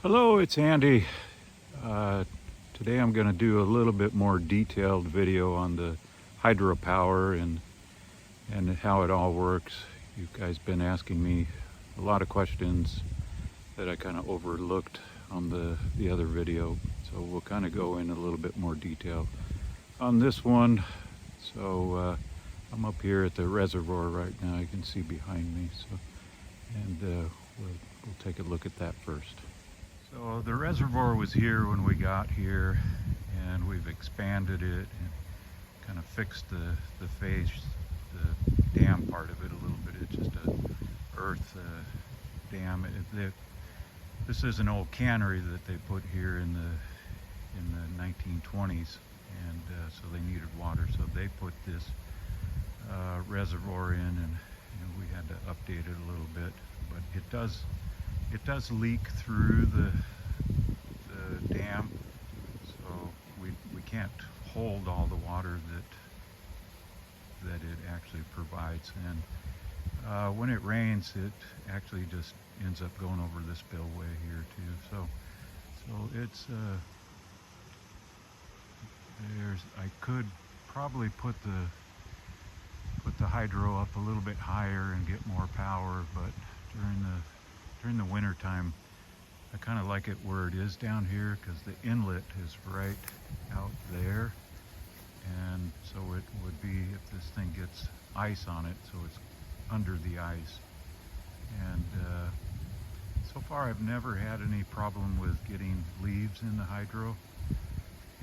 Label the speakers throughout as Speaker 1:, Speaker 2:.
Speaker 1: Hello, it's Andy. Today I'm going to do a little bit more detailed video on the hydropower and how it all works. You guys been asking me a lot of questions that I kind of overlooked on the other video, so we'll kind of go in a little bit more detail on this one. So I'm up here at the reservoir right now. You can see behind me, and we'll take a look at that first. So the reservoir was here when we got here, and we've expanded it and kind of fixed the face, the dam part of it a little bit. It's just a earth dam. This is an old cannery that they put here in the 1920s, and so they needed water. So they put this reservoir in, and we had to update it a little bit, but it does leak through the dam, so we can't hold all the water that it actually provides. And when it rains, it actually just ends up going over this spillway here too. So it's I could probably put the hydro up a little bit higher and get more power, but during the winter time, I kind of like it where it is down here, because the inlet is right out there, and so it would be, if this thing gets ice on it, so it's under the ice. And so far I've never had any problem with getting leaves in the hydro,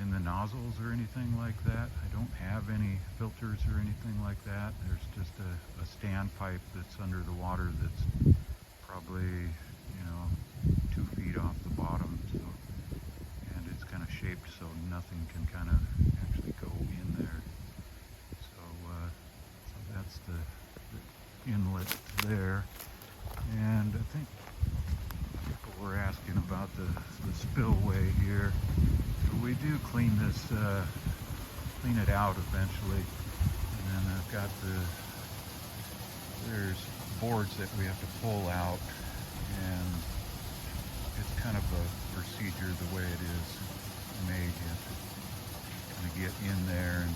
Speaker 1: in the nozzles or anything like that. I don't have any filters or anything like that. There's just a standpipe that's under the water that's probably 2 feet off the bottom, and it's kind of shaped so nothing can kind of actually go in there. So that's the inlet there. And I think people were asking about the spillway here. So we do clean it out eventually, and then I've got there's boards that we have to pull out, and it's kind of a procedure the way it is made. You have to kind of get in there and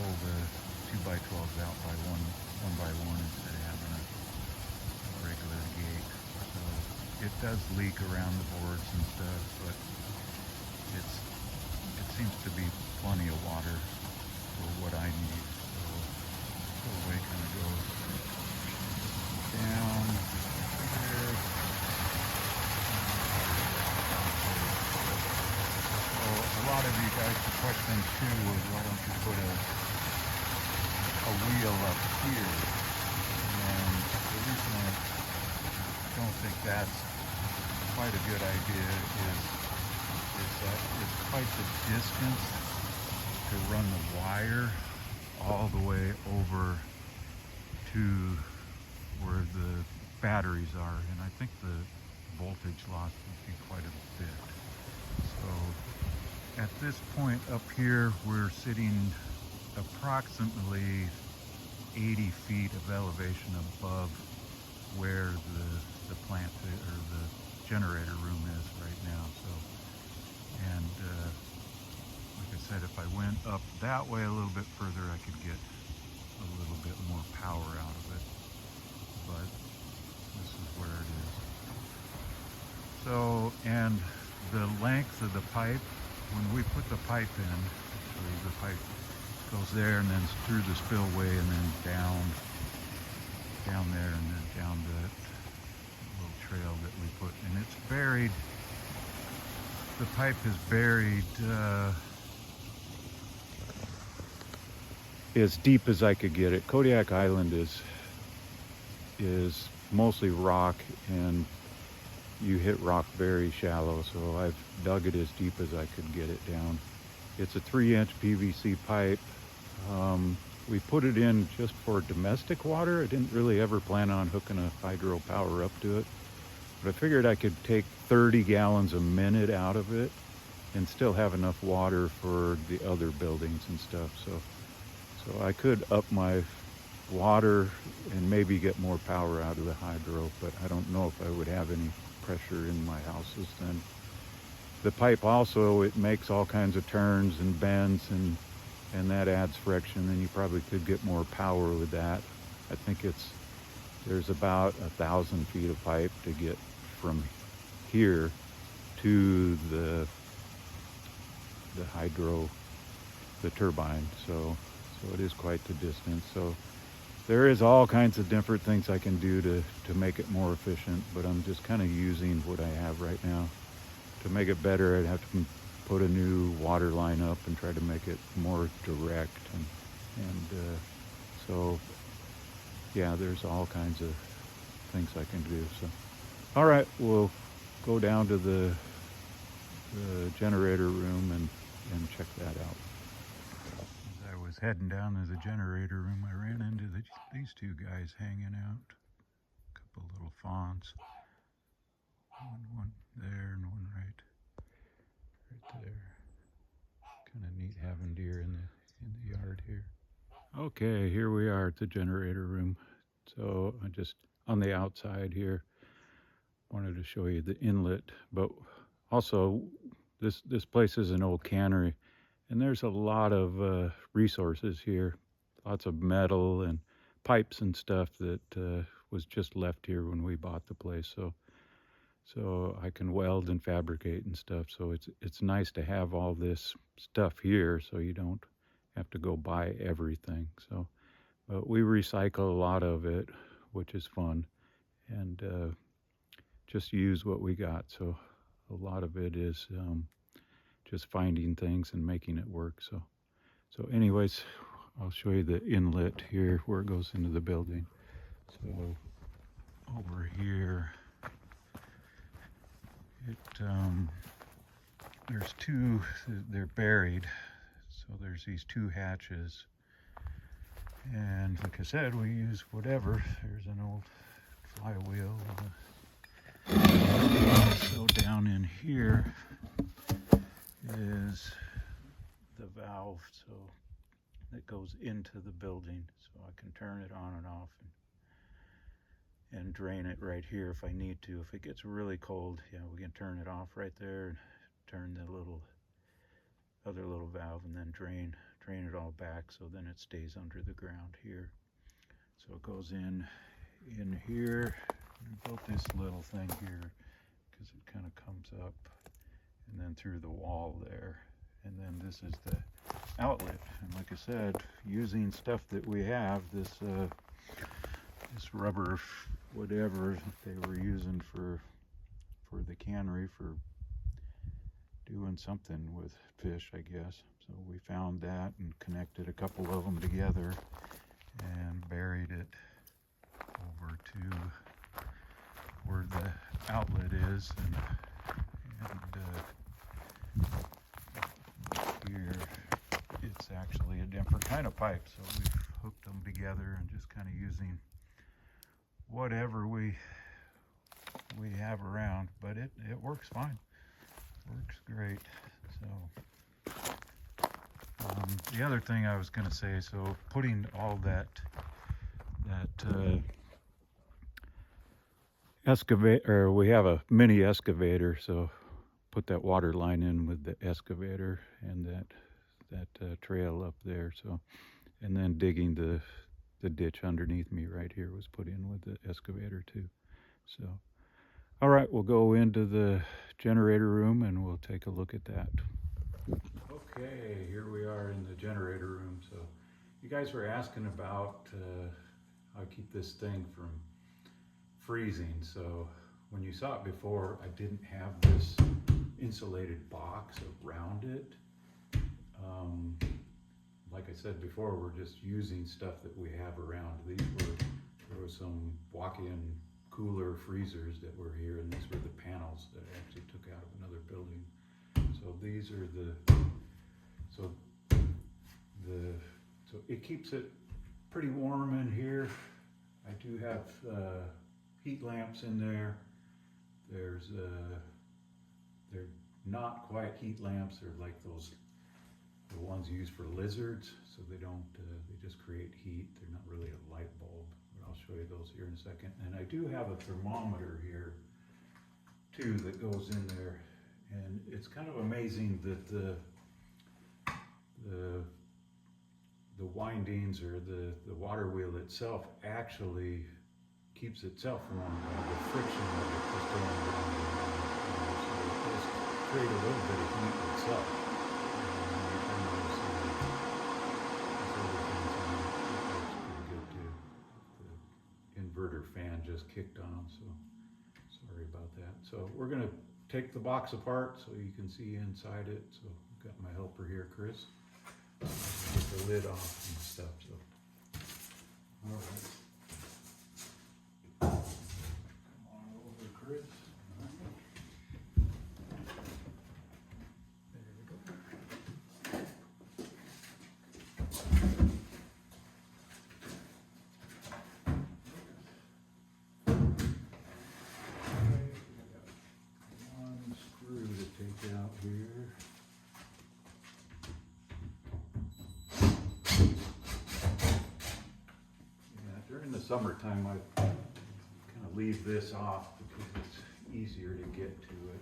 Speaker 1: pull the 2x12s out one by one instead of having a regular gate. So it does leak around the boards and stuff, but it seems to be plenty of water for what I need. So the spillway kind of goes down here. So a lot of you guys, the question too was, why don't you put a wheel up here? And the reason I don't think that's quite a good idea is that it's quite the distance to run the wire all the way over to where the batteries are, and I think the voltage loss would be quite a bit. So at this point up here, we're sitting approximately 80 feet of elevation above where the plant or the generator room is right now. So, and like I said, if I went up that way a little bit further, I could get a little bit more power out of it, but this is where it is. So, and the length of the pipe, when we put the pipe in, actually the pipe goes there and then through the spillway and then down there and then down the little trail that we put. And it's buried, the pipe is buried as deep as I could get it. Kodiak Island is mostly rock, and you hit rock very shallow, so I've dug it as deep as I could get it down. It's a 3-inch PVC pipe. We put it in just for domestic water. I didn't really ever plan on hooking a hydropower up to it, but I figured I could take 30 gallons a minute out of it and still have enough water for the other buildings and stuff. So I could up my water and maybe get more power out of the hydro, but I don't know if I would have any pressure in my houses. And the pipe also, it makes all kinds of turns and bends, and that adds friction, and you probably could get more power with that. I think there's about 1,000 feet of pipe to get from here to the turbine, so it is quite the distance. So there is all kinds of different things I can do to make it more efficient, but I'm just kind of using what I have right now. To make it better, I'd have to put a new water line up and try to make it more direct, and so yeah, there's all kinds of things I can do. So all right, we'll go down to the generator room and check that out. As I was heading down to the generator room, I ran into these two guys hanging out. A couple little fawns. One there and one right there. Kind of neat having deer in the yard here. Okay, here we are at the generator room. So I just on the outside here wanted to show you the inlet, but also this place is an old cannery, and there's a lot of resources here, lots of metal and pipes and stuff that was just left here when we bought the place. So I can weld and fabricate and stuff. So it's nice to have all this stuff here, so you don't have to go buy everything. So, but we recycle a lot of it, which is fun, and just use what we got. So a lot of it is just finding things and making it work. So anyways, I'll show you the inlet here where it goes into the building. So over here, there's two, they're buried. So there's these two hatches. And like I said, we use whatever. There's an old flywheel. So down in here is the valve, so it goes into the building, so I can turn it on and off and drain it right here if I need to. If it gets really cold, yeah, we can turn it off right there and turn the other little valve, and then drain it all back, so then it stays under the ground here. So it goes in here. We built this little thing here because it kind of comes up and then through the wall there, and then this is the outlet. And like I said, using stuff that we have, this rubber whatever they were using for the cannery for doing something with fish, I guess. So we found that and connected a couple of them together and buried it over to where the outlet is, and here it's actually a different kind of pipe, so we've hooked them together and just kind of using whatever we have around, but it works fine. Works great. So the other thing I was going to say, so putting all that excavator, we have a mini excavator, so put that water line in with the excavator and that trail up there. So, and then digging the ditch underneath me right here was put in with the excavator too. So all right, we'll go into the generator room and we'll take a look at that. Okay, here we are in the generator room. So you guys were asking about how I keep this thing from freezing. So when you saw it before, I didn't have this insulated box around it. Like I said before, we're just using stuff that we have around. There was some walk-in cooler freezers that were here, and these were the panels that I actually took out of another building. So these are so it keeps it pretty warm in here. I do have heat lamps in there. They're not quite heat lamps. They're like the ones used for lizards, so they just create heat. They're not really a light bulb. I'll show you those here in a second. And I do have a thermometer here too that goes in there, and it's kind of amazing that the windings or the water wheel itself actually keeps itself warm by the friction of it just going around and around. So it does create a little bit of heat itself. The inverter fan just kicked on, so sorry about that. So we're going to take the box apart so you can see inside it. So I've got my helper here, Chris. Get the lid off and stuff. So, all right. Come on over, Chris. There we go. One screw to take out here. During the summertime, I kind of leave this off because it's easier to get to it.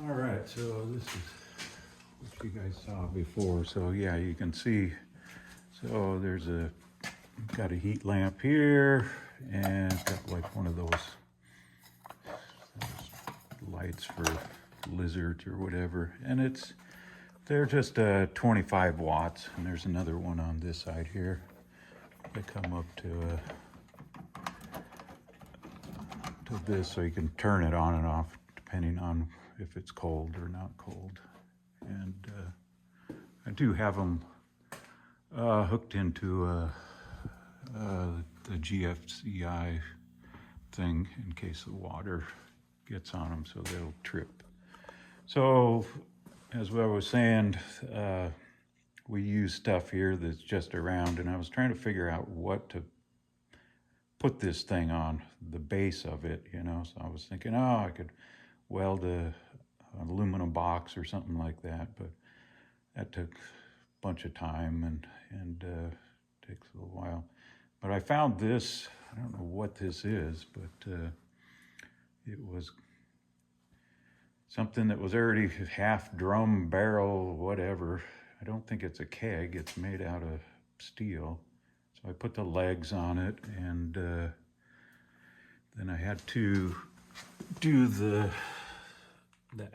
Speaker 1: All right, so this is what you guys saw before. So yeah, you can see. So there's got a heat lamp here. And it's got like one of those lights for lizards or whatever, and they're just 25 watts, and there's another one on this side here. They come up to this, so you can turn it on and off depending on if it's cold or not cold. And I do have them hooked into the GFCI thing in case the water gets on them, so they'll trip. So as I was saying, we use stuff here that's just around, and I was trying to figure out what to put this thing on, the base of it, you know. So I was thinking, oh, I could weld an aluminum box or something like that, but that took a bunch of time and takes a little while. But I found this, I don't know what this is, but it was something that was already half drum, barrel, whatever. I don't think it's a keg, it's made out of steel. So I put the legs on it, and then I had to do the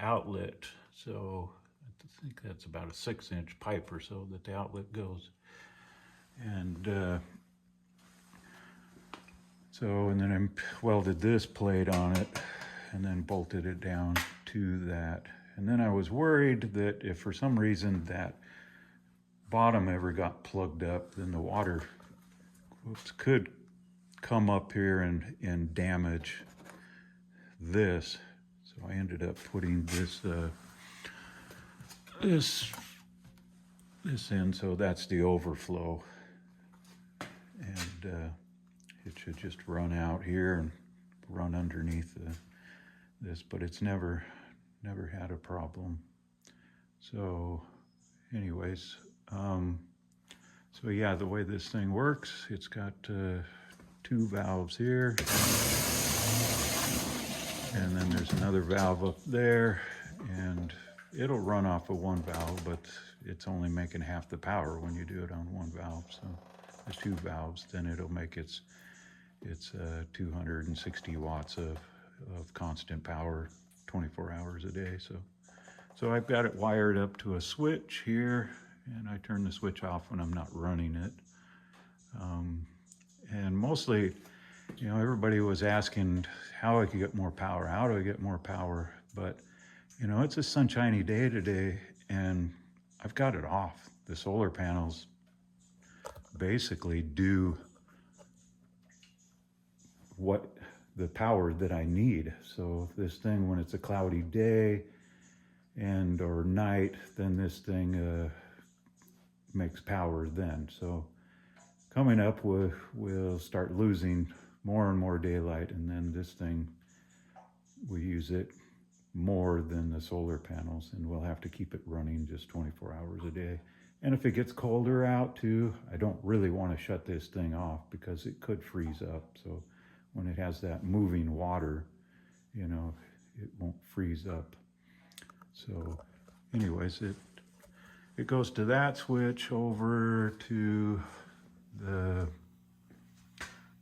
Speaker 1: outlet. So I think that's about a 6-inch pipe or so that the outlet goes. And and then I welded this plate on it and then bolted it down to that. And then I was worried that if for some reason that bottom ever got plugged up, then the water could come up here and damage this. So I ended up putting this in, so that's the overflow. And it should just run out here and run underneath this, but it's never had a problem. So anyways, so yeah, the way this thing works, it's got 2 valves here, and then there's another valve up there, and it'll run off of 1 valve, but it's only making half the power when you do it on 1 valve. So the 2 valves, then it'll make its 260 watts of constant power 24 hours a day. So I've got it wired up to a switch here, and I turn the switch off when I'm not running it. And mostly, you know, everybody was asking how I could get more power, how do I get more power? But, you know, it's a sunshiny day today, and I've got it off. The solar panels basically do what the power that I need. So this thing, when it's a cloudy day or night, then this thing makes power then. So coming up, we'll start losing more and more daylight, and then this thing, we use it more than the solar panels, and we'll have to keep it running just 24 hours a day. And if it gets colder out too, I don't really want to shut this thing off because it could freeze up. So when it has that moving water, you know, it won't freeze up. So anyways, it goes to that switch over to the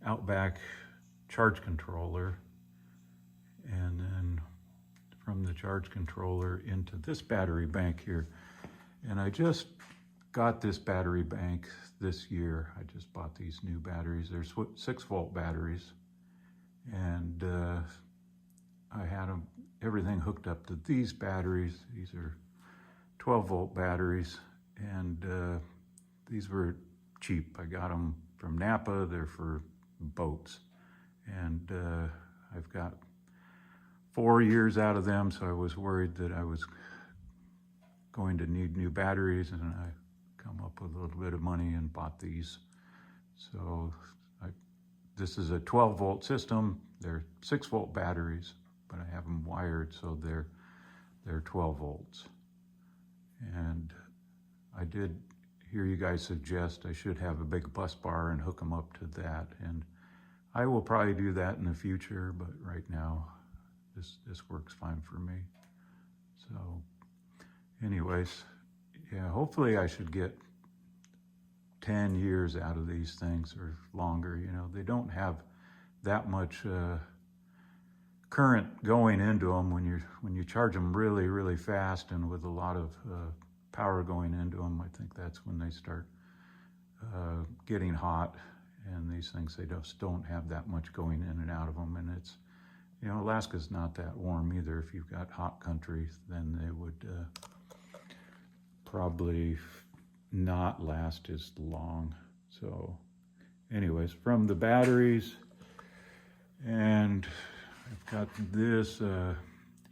Speaker 1: Outback charge controller, and then from the charge controller into this battery bank here. And I just got this battery bank this year. I just bought these new batteries. They're 6-volt batteries, and I had everything hooked up to these batteries. These are 12-volt batteries, and these were cheap. I got them from Napa. They're for boats, and I've got 4 years out of them, so I was worried that I was going to need new batteries, and I come up with a little bit of money and bought these. So this is a 12-volt system. They're 6-volt batteries, but I have them wired so they're 12 volts. And I did hear you guys suggest I should have a big bus bar and hook them up to that, and I will probably do that in the future, but right now this works fine for me. So anyways, yeah, hopefully I should get 10 years out of these things or longer. You know, they don't have that much current going into them when you charge them really fast and with a lot of power going into them. I think that's when they start getting hot, and these things, they just don't have that much going in and out of them. And it's, you know, Alaska's not that warm either. If you've got hot country, then they would probably not last as long. So anyways, from the batteries, and I've got this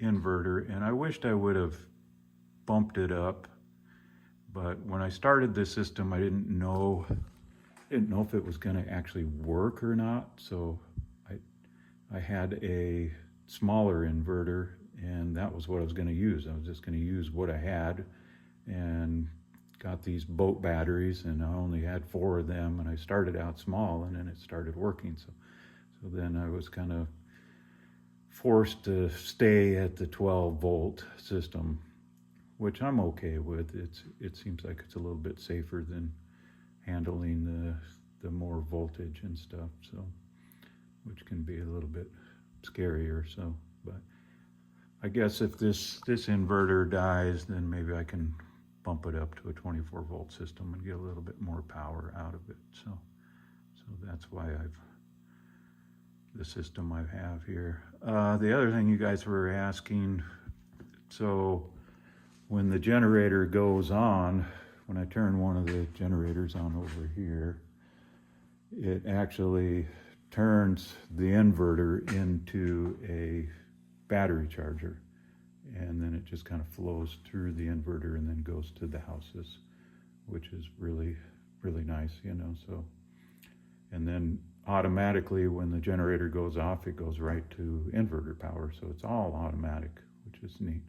Speaker 1: inverter, and I wished I would have bumped it up, but when I started this system, I didn't know if it was going to actually work or not. So I had a smaller inverter, and that was what I was going to use. I was just going to use what I had, and got these boat batteries, and I only had 4 of them, and I started out small, and then it started working. So then I was kind of forced to stay at the 12-volt system, which I'm okay with. It seems like it's a little bit safer than handling the more voltage and stuff, so, which can be a little bit scarier. So, but I guess if this inverter dies, then maybe I can bump it up to a 24-volt system and get a little bit more power out of it. So that's why the system I have here. The other thing you guys were asking, so when the generator goes on, when I turn one of the generators on over here, it actually turns the inverter into a battery charger, and then it just kind of flows through the inverter and then goes to the houses, which is really nice, you know. So, and then automatically when the generator goes off, it goes right to inverter power, so it's all automatic, which is neat.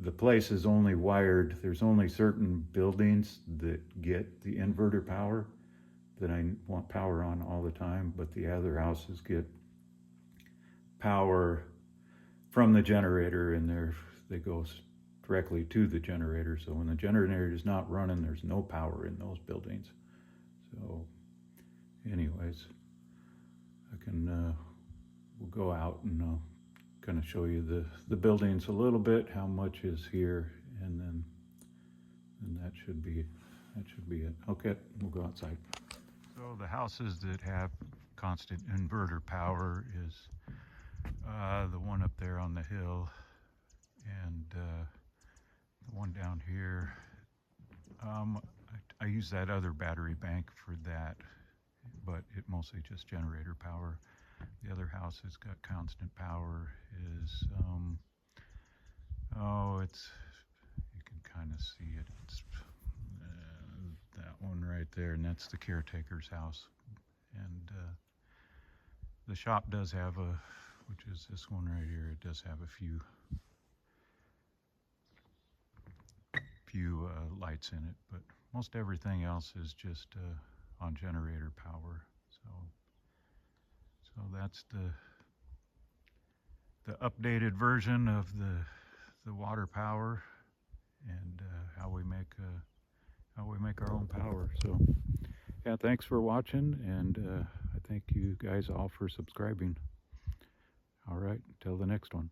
Speaker 1: The place is only wired, there's only certain buildings that get the inverter power that I want power on all the time, but the other houses get power from the generator, and they go directly to the generator. So when the generator is not running, there's no power in those buildings. So anyways, I can we'll go out and kind of show you the buildings a little bit, how much is here, and then that should be it. Okay, we'll go outside. So the houses that have constant inverter power is the one up there on the hill, and the one down here. I use that other battery bank for that, but it mostly just generator power. The other house has got constant power. You can kind of see it. It's that one right there, and that's the caretaker's house. And the shop does have which is this one right here. It does have a few lights in it, but most everything else is just on generator power. So that's the updated version of the water power, and how we make our own power. So yeah, thanks for watching, and I thank you guys all for subscribing. All right, till the next one.